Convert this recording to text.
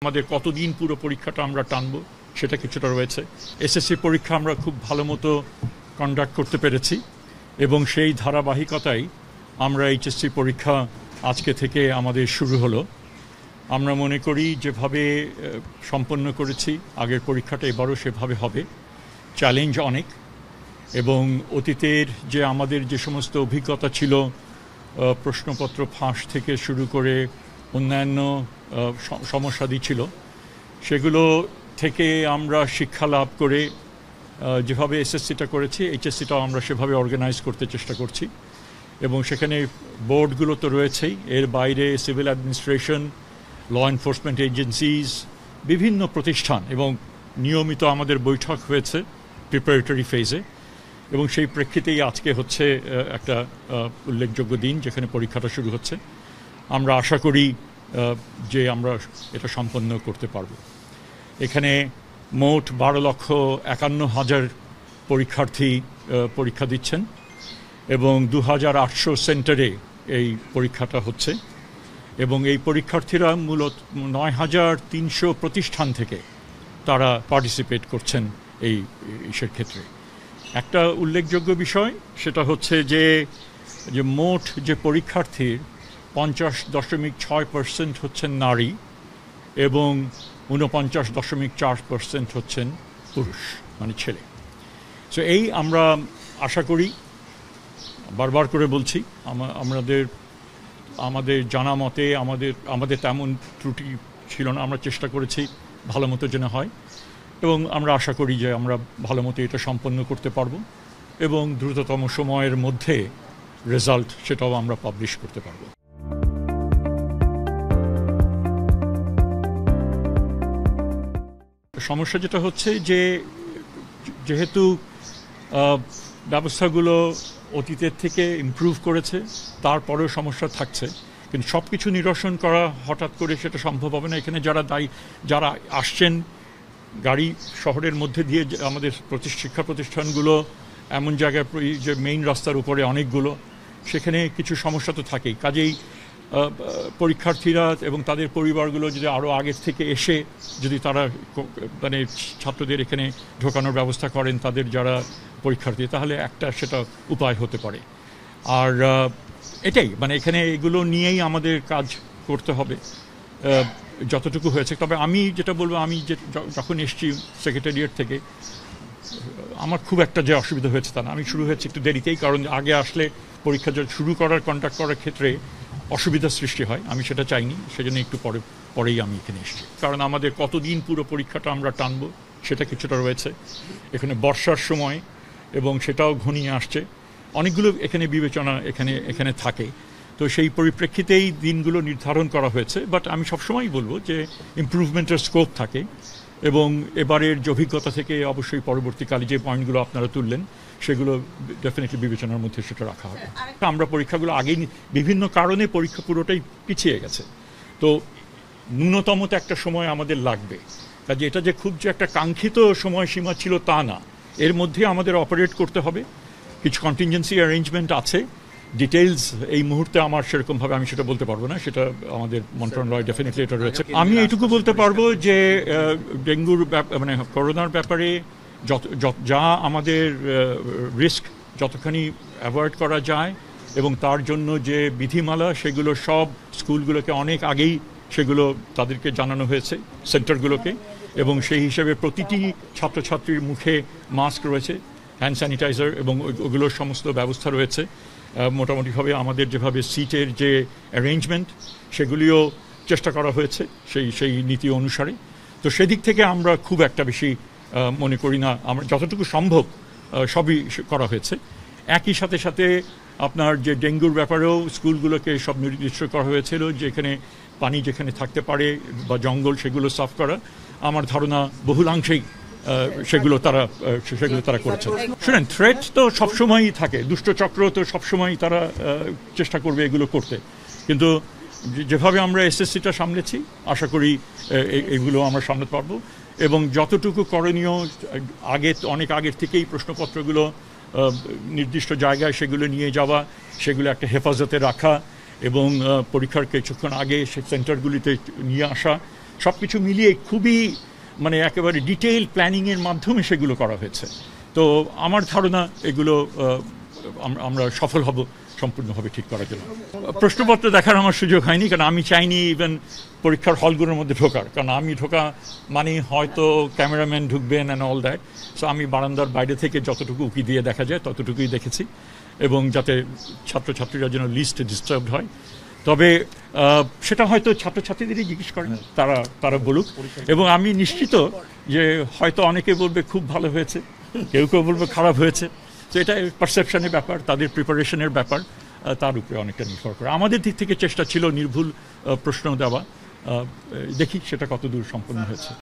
আমাদের কতদিন পুরো পরীক্ষাটা আমরা টানবো সেটা কিছুটা রয়েছে। এসএসসি পরীক্ষা আমরা খুব ভালো মতো কন্ডাক্ট করতে পেরেছি এবং সেই ধারাবাহিকতায় আমরা এইচএসসি পরীক্ষা আজকে থেকে আমাদের শুরু হলো। আমরা মনে করি যেভাবে সম্পন্ন করেছি আগের পরীক্ষাটা এবারও সেভাবে হবে। চ্যালেঞ্জ অনেক এবং অতীতের যে আমাদের যে সমস্ত অভিজ্ঞতা ছিল, প্রশ্নপত্র ফাঁস থেকে শুরু করে অন্যান্য সমস্যাদি ছিল, সেগুলো থেকে আমরা শিক্ষা লাভ করে যেভাবে এসএসসিটা করেছি এইচএসসিটাও আমরা সেভাবে অর্গানাইজ করতে চেষ্টা করছি। এবং সেখানে বোর্ডগুলো তো রয়েছেই, এর বাইরে civil administration, law enforcement agencies, বিভিন্ন প্রতিষ্ঠান এবং নিয়মিত আমাদের বৈঠক হয়েছে প্রিপারেটরি ফেজে। এবং সেই প্রেক্ষিতেই আজকে হচ্ছে একটা উল্লেখযোগ্য দিন যেখানে পরীক্ষাটা শুরু হচ্ছে। আমরা আশা করি যে আমরা এটা সম্পন্ন করতে পারব। এখানে মোট 12,51,000 পরীক্ষার্থী পরীক্ষা দিচ্ছেন এবং 2,800 সেন্টারে এই পরীক্ষাটা হচ্ছে এবং এই পরীক্ষার্থীরা মূলত 9,300 প্রতিষ্ঠান থেকে তারা পার্টিসিপেট করছেন এই ইসের ক্ষেত্রে। একটা উল্লেখযোগ্য বিষয় সেটা হচ্ছে যে মোট যে পরীক্ষার্থীর 50.6% হচ্ছেন নারী এবং 49.4% হচ্ছেন পুরুষ, মানে ছেলে। সো এই আমরা আশা করি, বারবার করে বলছি, আমাদের জানা মতে আমাদের তেমন ত্রুটি ছিল না। আমরা চেষ্টা করেছি ভালো মতো যেন হয় এবং আমরা আশা করি যে আমরা ভালো মতো এটা সম্পন্ন করতে পারবো এবং দ্রুততম সময়ের মধ্যে রেজাল্ট সেটাও আমরা পাবলিশ করতে পারবো। সমস্যা যেটা হচ্ছে যে যেহেতু ব্যবস্থাগুলো অতীতের থেকে ইমপ্রুভ করেছে, তারপরেও সমস্যা থাকছে, কিন্তু সব কিছু নিরসন করা হঠাৎ করে সেটা সম্ভব হবে না। এখানে যারা আসছেন গাড়ি শহরের মধ্যে দিয়ে, আমাদের শিক্ষা প্রতিষ্ঠানগুলো এমন জায়গায় যে মেইন রাস্তার উপরে অনেকগুলো, সেখানে কিছু সমস্যা তো থাকেই। কাজেই পরীক্ষার্থীরা এবং তাদের পরিবারগুলো যদি আরও আগের থেকে এসে যদি তারা মানে ছাত্রদের এখানে ঢোকানোর ব্যবস্থা করেন, তাদের যারা পরীক্ষার্থী, তাহলে একটা সেটা উপায় হতে পারে। আর এটাই মানে এখানে এগুলো নিয়েই আমাদের কাজ করতে হবে যতটুকু হয়েছে। তবে আমি যেটা বলবো, আমি যখন এসছি সেক্রেটারিয়েট থেকে, আমার খুব একটা যে অসুবিধা হয়েছে তা না। আমি শুরু হয়েছে একটু দেরিতেই, কারণ আগে আসলে পরীক্ষা শুরু করার কন্ডাক্ট করার ক্ষেত্রে অসুবিধার সৃষ্টি হয়, আমি সেটা চাইনি, সেজন্য একটু পরেই আমি এখানে এসেছি। কারণ আমাদের কতদিন পুরো পরীক্ষাটা আমরা টানবো সেটা কিছুটা রয়েছে। এখানে বর্ষার সময় এবং সেটাও ঘনিয়ে আসছে, অনেকগুলো এখানে বিবেচনা এখানে থাকে। তো সেই পরিপ্রেক্ষিতেই দিনগুলো নির্ধারণ করা হয়েছে। বাট আমি সবসময়ই বলবো যে ইমপ্রুভমেন্টের স্কোপ থাকে এবং এবারের যে অভিজ্ঞতা থেকে অবশ্যই পরবর্তীকালে যে পয়েন্টগুলো আপনারা তুললেন সেগুলো ডেফিনেটলি বিবেচনার মধ্যে সেটা রাখা হবে। আমরা পরীক্ষাগুলো আগেই বিভিন্ন কারণে পরীক্ষা পুরোটাই পিছিয়ে গেছে, তো ন্যূনতম তো একটা সময় আমাদের লাগবে। কাজে এটা যে খুব যে একটা কাঙ্ক্ষিত সময়সীমা ছিল তা না, এর মধ্যে আমাদের অপারেট করতে হবে। কিছু কন্টিনজেন্সি অ্যারেঞ্জমেন্ট আছে, ডিটেইলস এই মুহূর্তে আমার সেরকমভাবে আমি সেটা বলতে পারবো না, সেটা আমাদের মন্ত্রণালয় ডেফিনেটলি এটা রয়েছে। আমি এইটুকু বলতে পারবো যে ডেঙ্গুর মানে করোনার ব্যাপারে যা আমাদের রিস্ক যতখানি অ্যাভয়েড করা যায় এবং তার জন্য যে বিধিমালা, সেগুলো সব স্কুলগুলোকে অনেক আগেই সেগুলো তাদেরকে জানানো হয়েছে, সেন্টারগুলোকে, এবং সেই হিসেবে প্রতিটি ছাত্রছাত্রীর মুখে মাস্ক রয়েছে, হ্যান্ড স্যানিটাইজার এবং ওগুলোর সমস্ত ব্যবস্থা রয়েছে। মোটামুটিভাবে আমাদের যেভাবে সিটের যে অ্যারেঞ্জমেন্ট সেগুলিও চেষ্টা করা হয়েছে সেই নীতি অনুসারে। তো সেদিক থেকে আমরা খুব একটা বেশি মনে করি না, আমরা যতটুকু সম্ভব সবই করা হয়েছে। একই সাথে আপনার যে ডেঙ্গুর ব্যাপারেও স্কুলগুলোকে সব নির্দিষ্ট করা হয়েছিল যে এখানে পানি যেখানে থাকতে পারে বা জঙ্গল, সেগুলো সাফ করা। আমার ধারণা বহুলাংশেই সেগুলো তারা করেছে। শুনেন, থ্রেট তো সবসময়ই থাকে, দুষ্টচক্র তো সবসময়ই তারা চেষ্টা করবে এগুলো করতে, কিন্তু যেভাবে আমরা এসএসসিটা সামলেছি আশা করি এগুলো আমরা সামলাতে পারবো। এবং যতটুকু করণীয় অনেক আগের থেকেই প্রশ্নপত্রগুলো নির্দিষ্ট জায়গায় সেগুলো নিয়ে যাওয়া, সেগুলো একটা হেফাজতে রাখা এবং পরীক্ষার কিছুক্ষণ আগে সেই সেন্টারগুলিতে নিয়ে আসা, সব কিছু মিলিয়ে খুবই মানে একেবারে ডিটেইল প্ল্যানিংয়ের মাধ্যমে সেগুলো করা হয়েছে। তো আমার ধারণা এগুলো আমরা সফল হব সম্পূর্ণভাবে ঠিক করার জন্য। প্রশ্নপত্র দেখার আমার সুযোগ হয়নি, কারণ আমি চাইনি ইভেন পরীক্ষার হলগুলোর মধ্যে ঢোকার, কারণ আমি ঢোকা মানে হয়তো ক্যামেরাম্যান ঢুকবেন অ্যান্ড অল দ্যাট। সো আমি বারান্দার বাইরে থেকে যতটুকু উকি দিয়ে দেখা যায় ততটুকুই দেখেছি, এবং যাতে ছাত্রছাত্রীরা যেন লিস্ট ডিস্টার্বড হয়। তবে সেটা হয়তো ছাত্রছাত্রীদেরই জিজ্ঞেস করেন, তারা বলুক। এবং আমি নিশ্চিত যে হয়তো অনেকে বলবে খুব ভালো হয়েছে, কেউ কেউ বলবে খারাপ হয়েছে। তো এটা পারসেপশনের ব্যাপার, তাদের প্রিপারেশনের ব্যাপার, তার উপরে অনেকটা নির্ভর করে। আমাদের দিক থেকে চেষ্টা ছিল নির্ভুল প্রশ্ন দেওয়া, দেখি সেটা কতদূর সম্পন্ন হয়েছে।